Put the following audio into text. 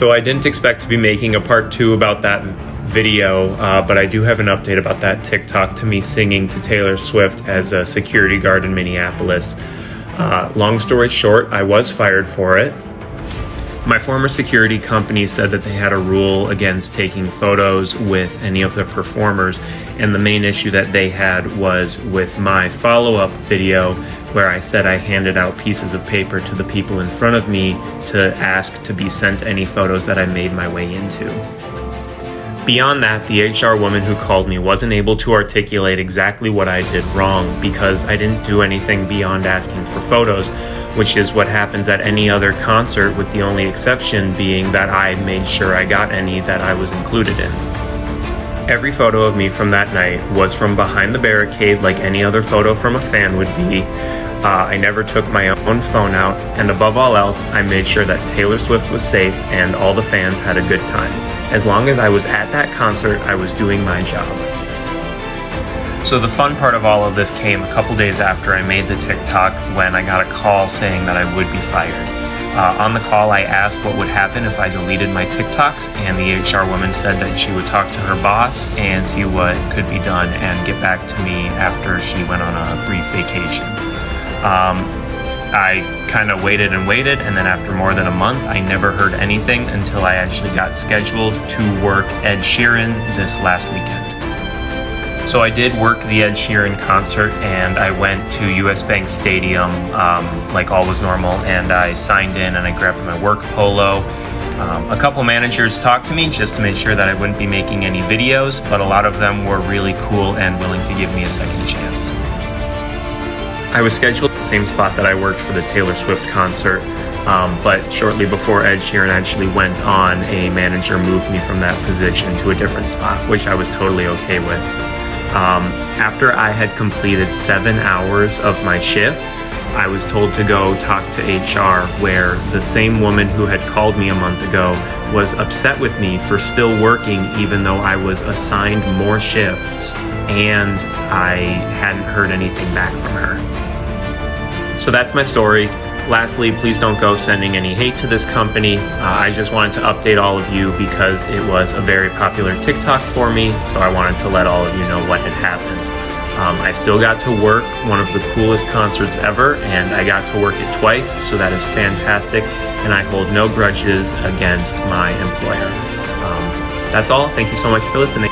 So I didn't expect to be making a part 2 about that video, but I do have an update about that TikTok to me singing to Taylor Swift as a security guard in Minneapolis. Long story short, I was fired for it. My former security company said that they had a rule against taking photos with any of the performers, and the main issue that they had was with my follow-up video where I said I handed out pieces of paper to the people in front of me to ask to be sent any photos that I made my way into. Beyond that, the HR woman who called me wasn't able to articulate exactly what I did wrong because I didn't do anything beyond asking for photos, which is what happens at any other concert, with the only exception being that I made sure I got any that I was included in. Every photo of me from that night was from behind the barricade like any other photo from a fan would be. I never took my own phone out, and above all else, I made sure that Taylor Swift was safe and all the fans had a good time. As long as I was at that concert, I was doing my job. So the fun part of all of this came a couple days after I made the TikTok, when I got a call saying that I would be fired. On the call, I asked what would happen if I deleted my TikToks, and the HR woman said that she would talk to her boss and see what could be done and get back to me after she went on a brief vacation. I kind of waited, and then after more than a month, I never heard anything until I actually got scheduled to work Ed Sheeran this last weekend. So I did work the Ed Sheeran concert, and I went to US Bank Stadium like all was normal, and I signed in and I grabbed my work polo. A couple managers talked to me just to make sure that I wouldn't be making any videos, but a lot of them were really cool and willing to give me a second chance. I was scheduled at the same spot that I worked for the Taylor Swift concert, but shortly before Ed Sheeran actually went on, a manager moved me from that position to a different spot, which I was totally okay with. After I had completed 7 hours of my shift, I was told to go talk to HR, where the same woman who had called me a month ago was upset with me for still working even though I was assigned more shifts and I hadn't heard anything back from her. So that's my story. Lastly, please don't go sending any hate to this company. I just wanted to update all of you because it was a very popular TikTok for me, so I wanted to let all of you know what had happened. I still got to work one of the coolest concerts ever, and I got to work it twice, so that is fantastic, and I hold no grudges against my employer. That's all. Thank you so much for listening.